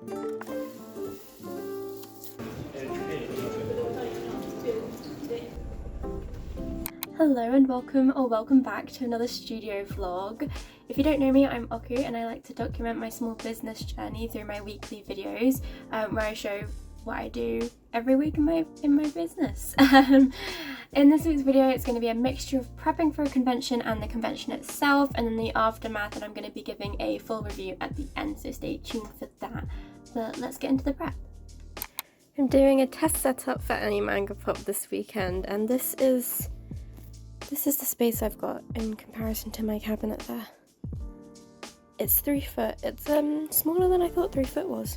Hello and welcome back to another studio vlog. If you don't know me, I'm Oku and I like to document my small business journey through my weekly videos where I show what I do every week in my business. In this week's video, it's going to be a mixture of prepping for a convention and the convention itself, and then the aftermath, and I'm going to be giving a full review at the end, so stay tuned for that. But let's get into the prep. I'm doing a test setup for Animangapop this weekend, and this is the space I've got in comparison to my cabinet there. It's 3 foot. It's smaller than I thought 3 foot was.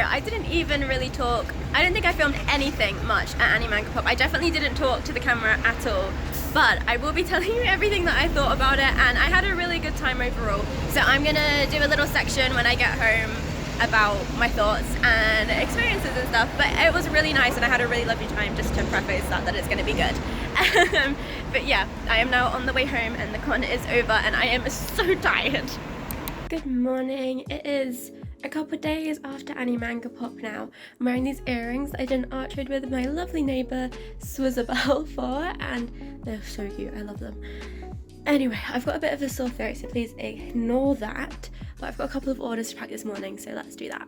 I didn't even really talk. I don't think I filmed anything much at Animangapop. I definitely didn't talk to the camera at all, but I will be telling you everything that I thought about it, and I had a really good time overall. So I'm gonna do a little section when I get home about my thoughts and experiences and stuff, but it was really nice and I had a really lovely time, just to preface that it's gonna be good. But yeah, I am now on the way home and the con is over and I am so tired. Good morning. It is a couple of days after Animangapop now. I'm wearing these earrings that I did an art trade with my lovely neighbour Swizzabelle for, and they're so cute. I love them. Anyway, I've got a bit of a sore throat, so please ignore that. But I've got a couple of orders to pack this morning, so let's do that.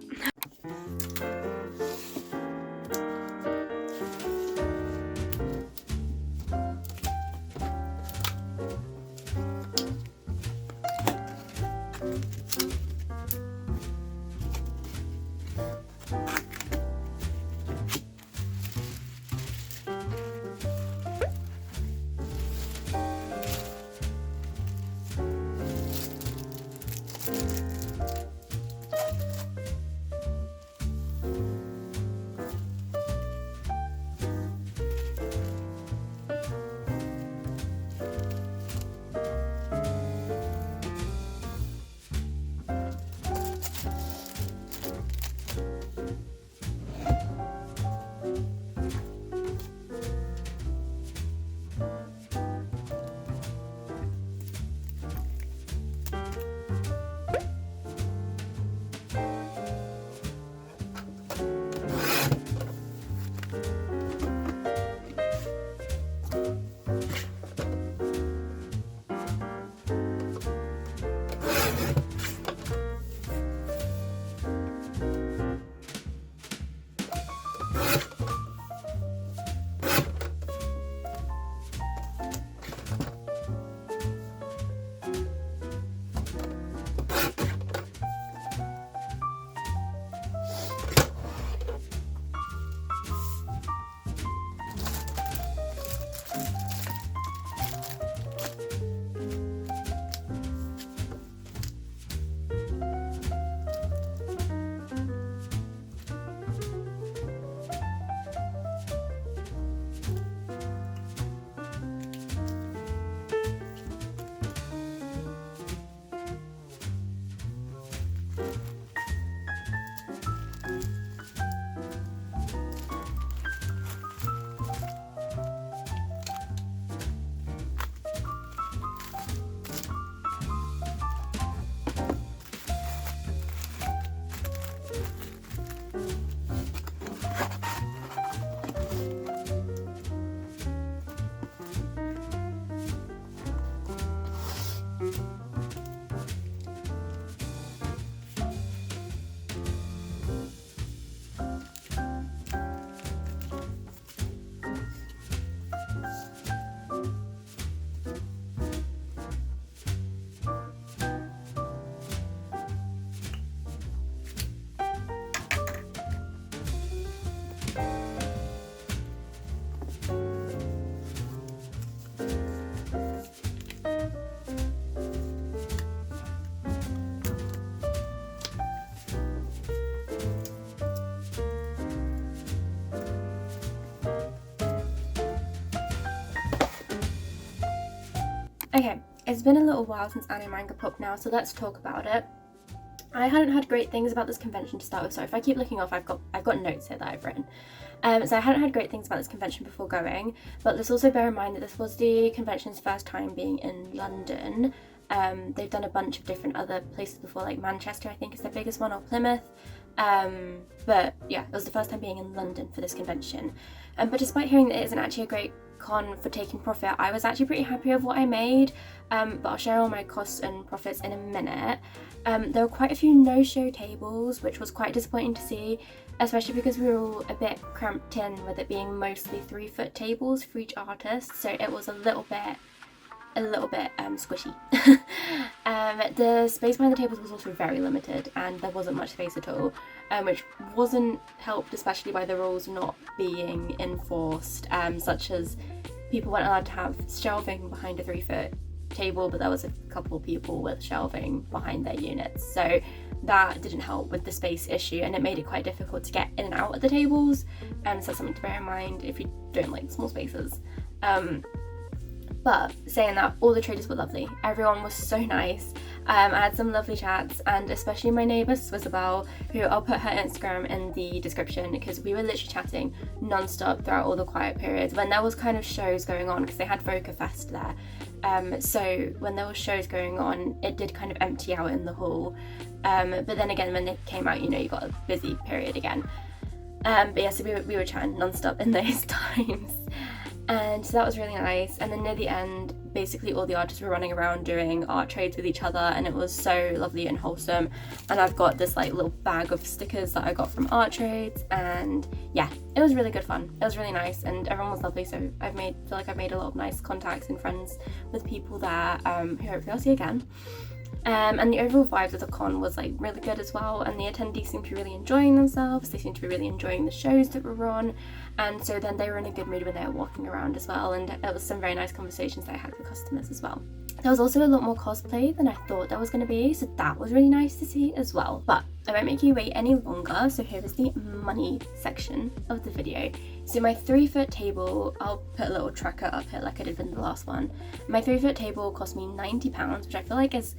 Okay, it's been a little while since Animangapop now, so let's talk about it. I hadn't heard great things about this convention to start with, so if I keep looking off, I've got notes here that I've written. So I hadn't heard great things about this convention before going, but let's also bear in mind that this was the convention's first time being in London. They've done a bunch of different other places before, like Manchester I think is the biggest one, or Plymouth. But yeah, it was the first time being in London for this convention. But despite hearing that it isn't actually a great con for taking profit, I was actually pretty happy with what I made. But I'll share all my costs and profits in a minute. There were quite a few no-show tables, which was quite disappointing to see, especially because we were all a bit cramped in with it being mostly 3-foot tables for each artist, so it was a little bit squishy. The space behind the tables was also very limited, and there wasn't much space at all, which wasn't helped especially by the rules not being enforced, such as people weren't allowed to have shelving behind a 3-foot table, but there was a couple people with shelving behind their units, so that didn't help with the space issue, and it made it quite difficult to get in and out of the tables, so that's something to bear in mind if you don't like small spaces. But saying that, all the traders were lovely. Everyone was so nice. I had some lovely chats, and especially my neighbour Swizzabelle, who I'll put her Instagram in the description, because we were literally chatting non-stop throughout all the quiet periods when there was kind of shows going on, because they had Voca Fest there. So when there were shows going on, it did kind of empty out in the hall. But then again, when they came out, you got a busy period again. But yeah, so we were chatting non-stop in those times. And so that was really nice. And then near the end, basically all the artists were running around doing art trades with each other, and it was so lovely and wholesome. And I've got this like little bag of stickers that I got from art trades, and yeah, it was really good fun. It was really nice, and everyone was lovely. So I feel like I've made a lot of nice contacts and friends with people there, who hopefully I'll see again. And the overall vibes of the con was like really good as well, and the attendees seemed to be really enjoying themselves. They seemed to be really enjoying the shows that were on, and so then they were in a good mood when they were walking around as well, and it was some very nice conversations that I had with customers as well. There was also a lot more cosplay than I thought there was going to be, so that was really nice to see as well. But I won't make you wait any longer, so here is the money section of the video. So my 3-foot table, I'll put a little tracker up here like I did in the last one. My 3-foot table cost me £90, which I feel like is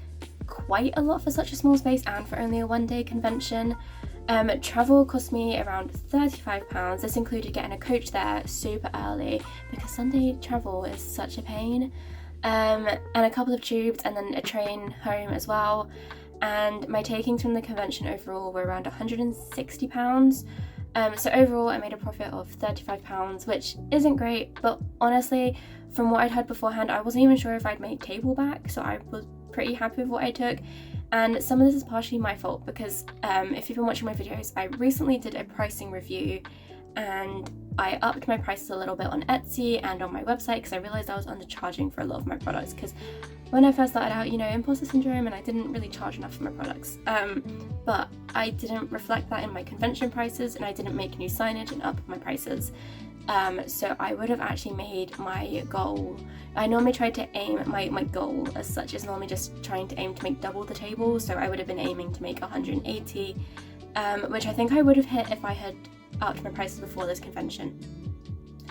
quite a lot for such a small space and for only a one-day convention. Travel cost me around £35. This included getting a coach there super early, because Sunday travel is such a pain. And a couple of tubes, and then a train home as well. And my takings from the convention overall were around £160. So overall I made a profit of £35, which isn't great, but honestly, from what I'd heard beforehand, I wasn't even sure if I'd make table back, so I was pretty happy with what I took. And some of this is partially my fault, because if you've been watching my videos, I recently did a pricing review, and I upped my prices a little bit on Etsy and on my website, because I realised I was undercharging for a lot of my products, because when I first started out, imposter syndrome, and I didn't really charge enough for my products. But I didn't reflect that in my convention prices, and I didn't make new signage and up my prices. So I would have actually made my goal. I normally try to aim, my goal as such is normally just trying to aim to make double the table, so I would have been aiming to make 180, which I think I would have hit if I had upped my prices before this convention.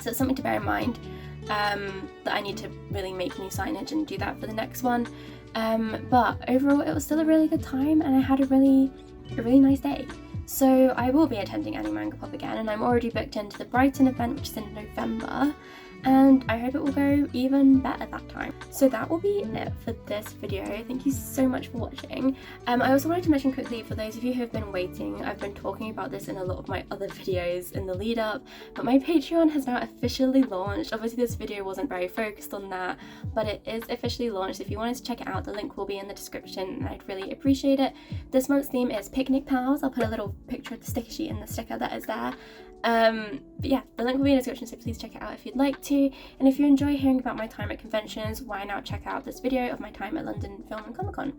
So it's something to bear in mind, that I need to really make new signage and do that for the next one. But overall it was still a really good time, and I had a really nice day. So I will be attending Animangapop again, and I'm already booked into the Brighton event, which is in November, and I hope it will go even better that time. So that will be it for this video. Thank you so much for watching. I also wanted to mention quickly, for those of you who have been waiting, I've been talking about this in a lot of my other videos in the lead up, but my Patreon has now officially launched. Obviously this video wasn't very focused on that, but it is officially launched. If you wanted to check it out, the link will be in the description, and I'd really appreciate it. This month's theme is Picnic Pals. I'll put a little picture of the sticker sheet in the sticker that is there. But yeah, the link will be in the description, so please check it out if you'd like to. And if you enjoy hearing about my time at conventions, why not check out this video of my time at London Film and Comic Con.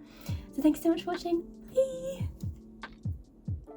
So thanks so much for watching. Bye!